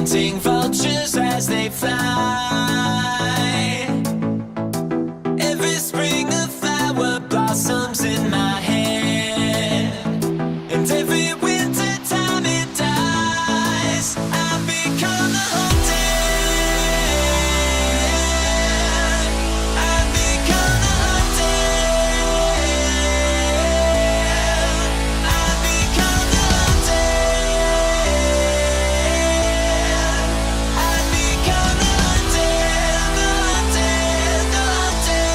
hunting vultures as they fly. Every spring a flower blossoms in my hand, and every winter time it dies, I become the hunted. I become the hunted. I become the hunted. I become the hunted, the hunted, the hunted.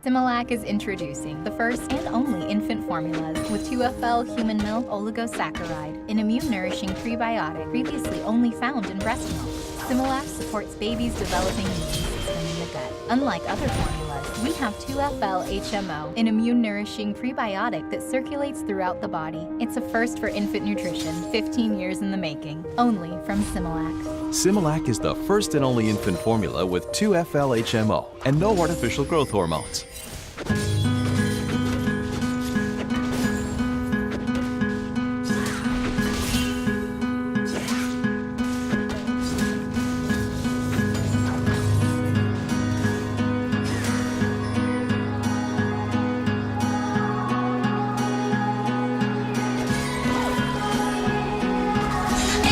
Similac is introducing the first and only infant formulas with 2FL human milk oligosaccharide, an immune-nourishing prebiotic previously only found in breast milk. Similac supports babies developing immune system in the gut. Unlike other formulas, we have 2FL HMO, an immune-nourishing prebiotic that circulates throughout the body. It's a first for infant nutrition, 15 years in the making, only from Similac. Similac is the first and only infant formula with 2FL HMO and no artificial growth hormones.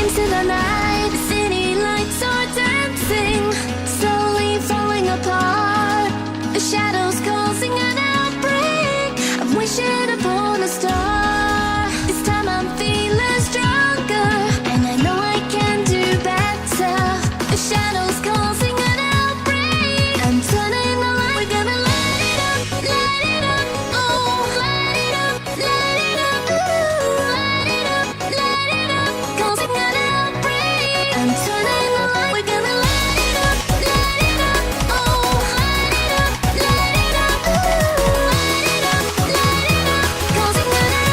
into the night. The city lights are dancing, slowly falling apart. The shadows causing an outbreak. I'm wishing upon a star. This time I'm feeling stronger, and I know I can do better. The shadows causing an outbreak. I'm turning the light. We're gonna light it up, oh, light it up, ooh, light it up, causing an outbreak. I'm turning the light. We're gonna light it up, oh, light it up, ooh, light it up, causing an outbreak.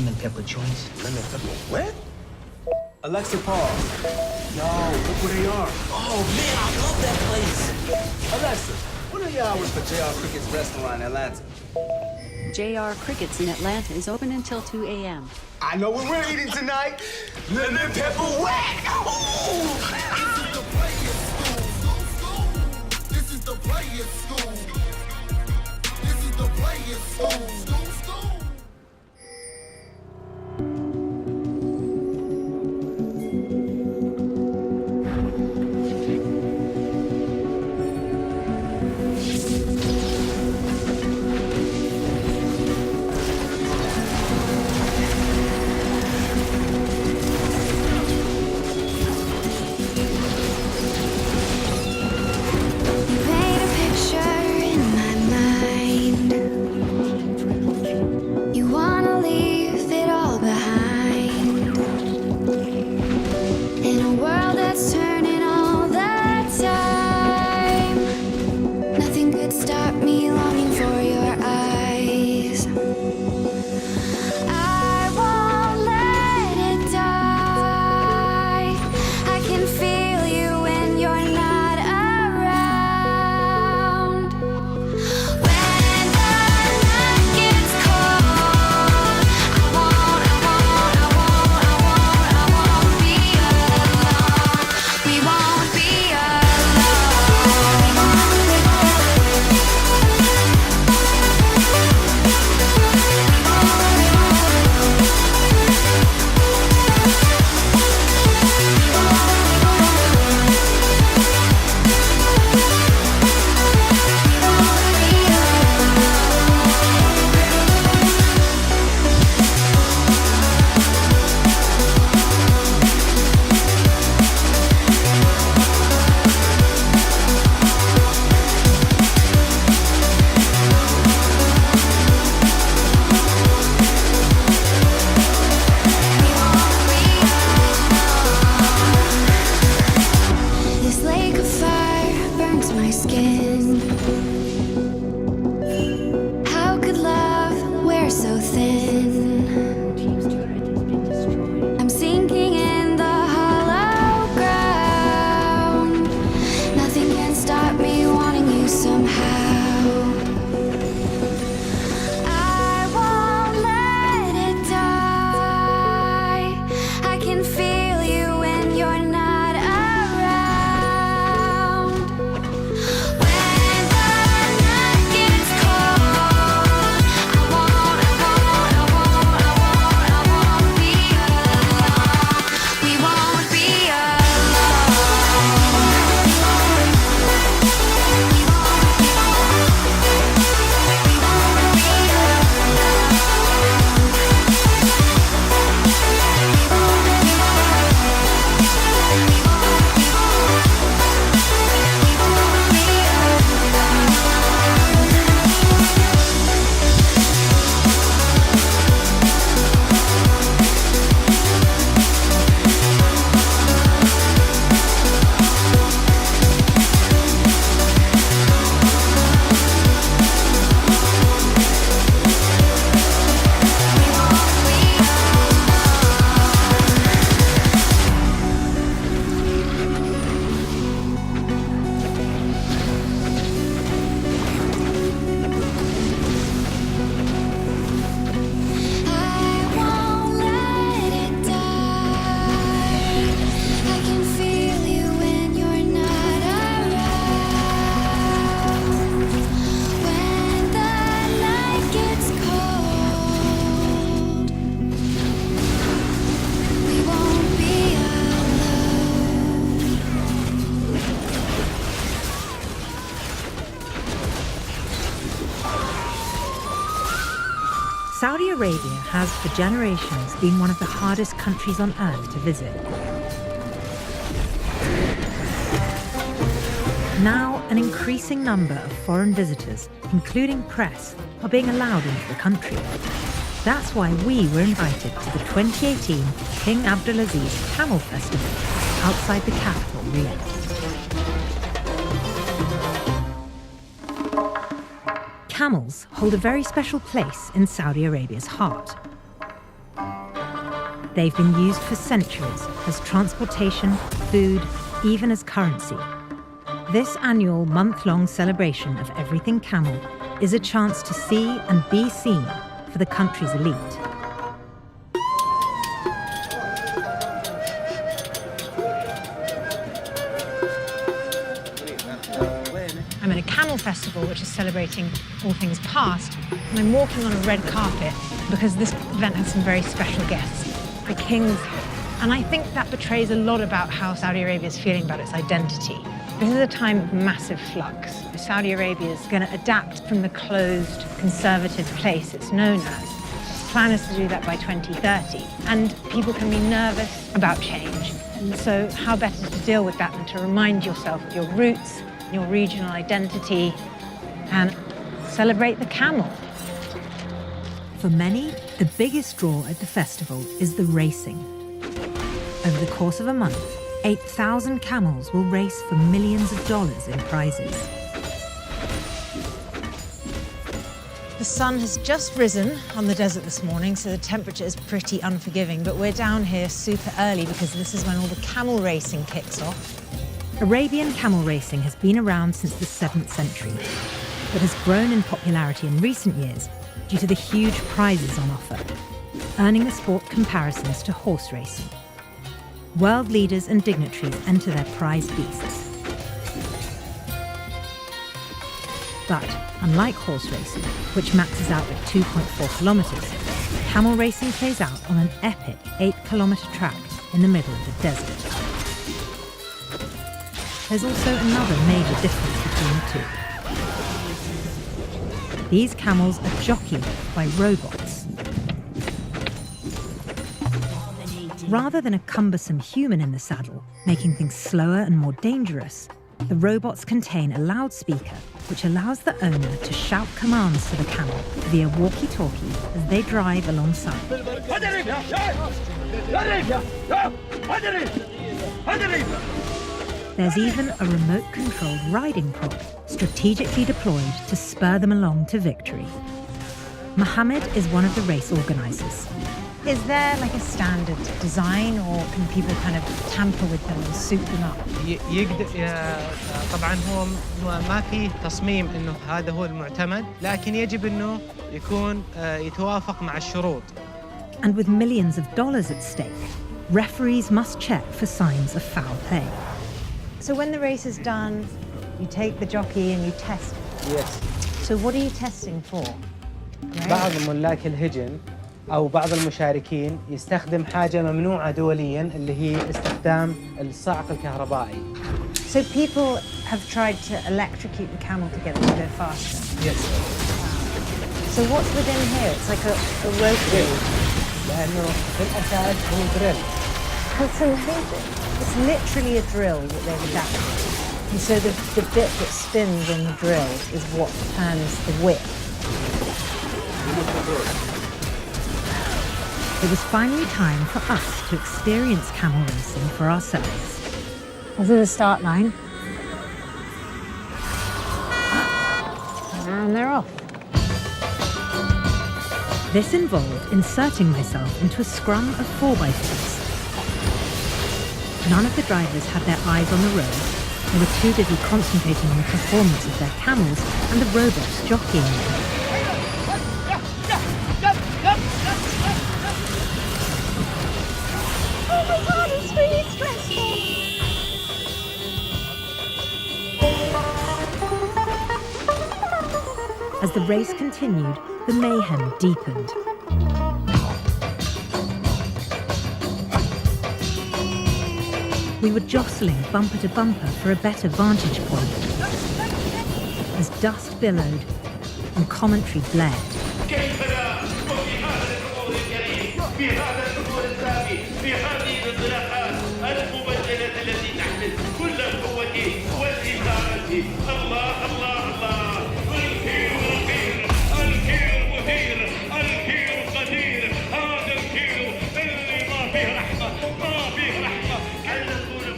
lemon pepper joints. Lemon pepper what? Alexa, pause. Yo, look where they are. Oh, man, I love that place. Alexa, what are your hours for JR Cricket's restaurant in Atlanta? JR Crickets in Atlanta is open until 2 a.m. I know what we're eating tonight. Lemon pepper whack! Ooh! This is the players' school. This is the players' school. Saudi Arabia has for generations been one of the hardest countries on earth to visit. Now, an increasing number of foreign visitors, including press, are being allowed into the country. That's why we were invited to the 2018 King Abdulaziz Camel Festival outside the capital, Riyadh. Camels hold a very special place in Saudi Arabia's heart. They've been used for centuries as transportation, food, even as currency. This annual month-long celebration of everything camel is a chance to see and be seen for the country's elite. I'm at a camel festival which is celebrating all things past, and I'm walking on a red carpet because this event has some very special guests, the kings. And I think that betrays a lot about how Saudi Arabia is feeling about its identity. This is a time of massive flux. Saudi Arabia is going to adapt from the closed, conservative place it's known as. Its plan is to do that by 2030. And people can be nervous about change. And so how better to deal with that than to remind yourself of your roots, your regional identity, and celebrate the camel. For many, the biggest draw at the festival is the racing. Over the course of a month, 8,000 camels will race for millions of dollars in prizes. The sun has just risen on the desert this morning, so the temperature is pretty unforgiving, but we're down here super early because this is when all the camel racing kicks off. Arabian camel racing has been around since the 7th century, but has grown in popularity in recent years due to the huge prizes on offer, earning the sport comparisons to horse racing. World leaders and dignitaries enter their prized beasts. But unlike horse racing, which maxes out at 2.4 kilometres, camel racing plays out on an epic 8-kilometre track in the middle of the desert. There's also another major difference between the two. These camels are jockeyed by robots. Rather than a cumbersome human in the saddle, making things slower and more dangerous, the robots contain a loudspeaker which allows the owner to shout commands to the camel via walkie-talkie as they drive alongside. There's even a remote-controlled riding prop strategically deployed to spur them along to victory. Mohammed is one of the race organisers. Is there like a standard design, or can people kind of tamper with them and suit them up? طبعا هو ما في تصميم انه هذا هو المعتمد، لكن يجب انه يكون يتوافق مع الشروط. And with millions of dollars at stake, referees must check for signs of foul play. So when the race is done, you take the jockey and you test it. Yes. So what are you testing for? بعض ملاك الهجن أو بعض المشاركين يستخدم حاجة ممنوعة دولياً اللي هي استخدام الصعق الكهربائي. So people have tried to electrocute the camel together to go faster? Yes. So what's within here? It's like a rope drill. لأنه في الأساس هو drill. That's amazing. It's literally a drill that they've adapted. And so the bit that spins on the drill is what turns the whip. It was finally time for us to experience camel racing for ourselves. This is the start line. And they're off. This involved inserting myself into a scrum of 4x4s. None of the drivers had their eyes on the road. They were too busy concentrating on the performance of their camels and the robots jockeying them. Oh my God, it's really stressful. As the race continued, the mayhem deepened. We were jostling bumper to bumper for a better vantage point as dust billowed and commentary blared.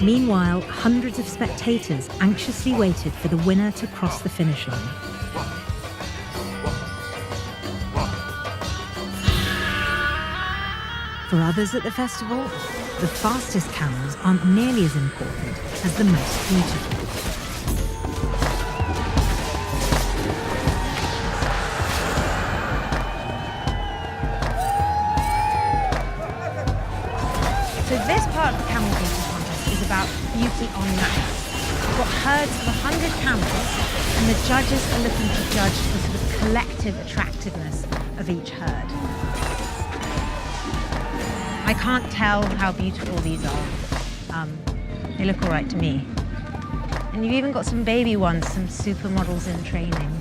Meanwhile, hundreds of spectators anxiously waited for the winner to cross the finish line. For others at the festival, the fastest camels aren't nearly as important as the most beautiful. So this part of the camel beauty contest is about beauty en masse. We've got herds of 100 camels, and the judges are looking to judge the sort of collective attractiveness of each herd. I can't tell how beautiful these are. They look all right to me. And you've even got some baby ones, some supermodels in training.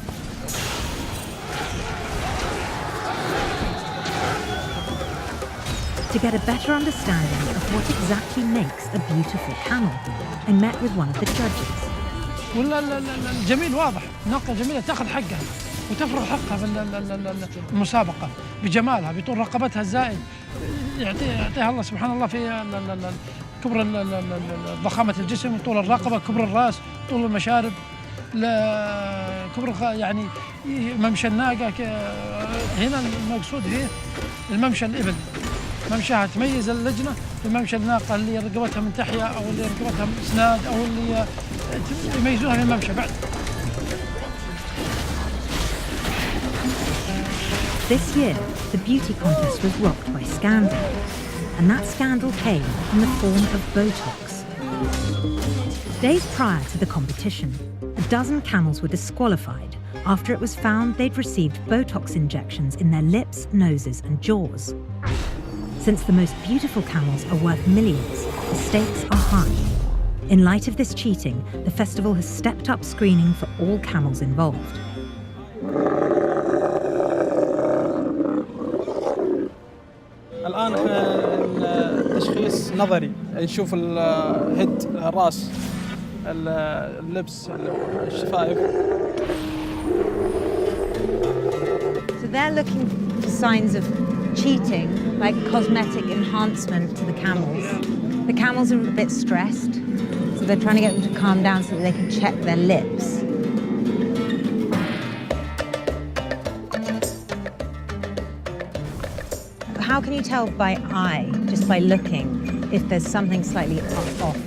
To get a better understanding of what exactly makes a beautiful camel, I met with one of the judges. ولا الجميل واضح، ناقة جميلة تاخذ حقها وتفرض حقها في المسابقة بجمالها، بطول رقبتها الزائد، يعطيها الله سبحان الله في كبر ضخامة الجسم، طول الرقبة، كبر الرأس، طول المشارب، كبر يعني ممشى الناقة. هنا المقصود فيه الممشى الإبل، ممشاها تميز اللجنة بممشى الناقة اللي رقبتها من تحية أو اللي رقبتها إسناد أو اللي يميزوها من الممشى بعد. This year, the beauty contest was rocked by scandal, and that scandal came in the form of Botox. Days prior to the competition, a dozen camels were disqualified after it was found they'd received Botox injections in their lips, noses, and jaws. Since the most beautiful camels are worth millions, the stakes are high. In light of this cheating, the festival has stepped up screening for all camels involved. الآن احنا التشخيص نظري، نشوف الهيد، الراس، اللبس، الشفايف. So they're looking for signs of cheating, like cosmetic enhancement to the camels. The camels are a bit stressed, so they're trying to get them to calm down so that they can check their lips. How can you tell by eye, just by looking, if there's something slightly off?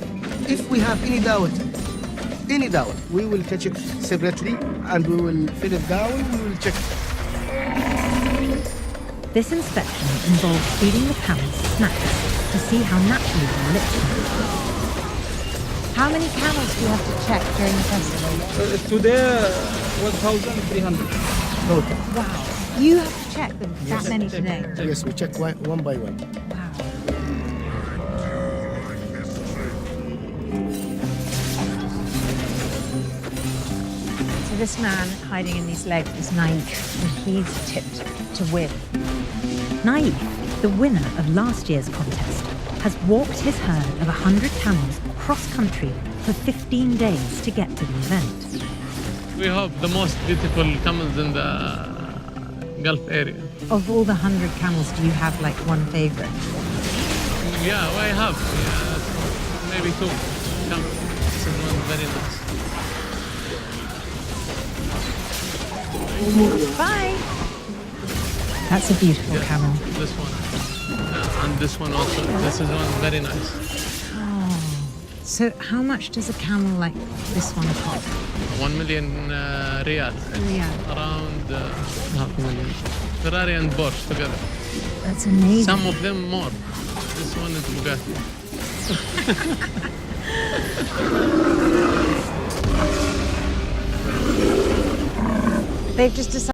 If we have any doubt, we will catch it separately and we will fill it down, we will check it. This inspection involves feeding the camels snacks to see how naturally their lips move. How many camels do you have to check during the festival? Today, 1,300 total. Wow. You have to check them that many today? Yes, we check one by one. Wow. So this man hiding in these legs is Naif, and he's tipped to win. Naif, the winner of last year's contest, has walked his herd of 100 camels cross-country for 15 days to get to the event. We have the most beautiful camels in the Gulf area. Of all the 100 camels, do you have like one favorite? Yeah, I have maybe two camels. This is one very nice. Bye. That's a beautiful camel. This one. And this one also. This is one very nice. Oh. So how much does a camel like this one cost? 1 million riyal. Riyal. Around half a million. Ferrari and Porsche together. That's amazing. Some of them more. This one is Bugatti. They've just decided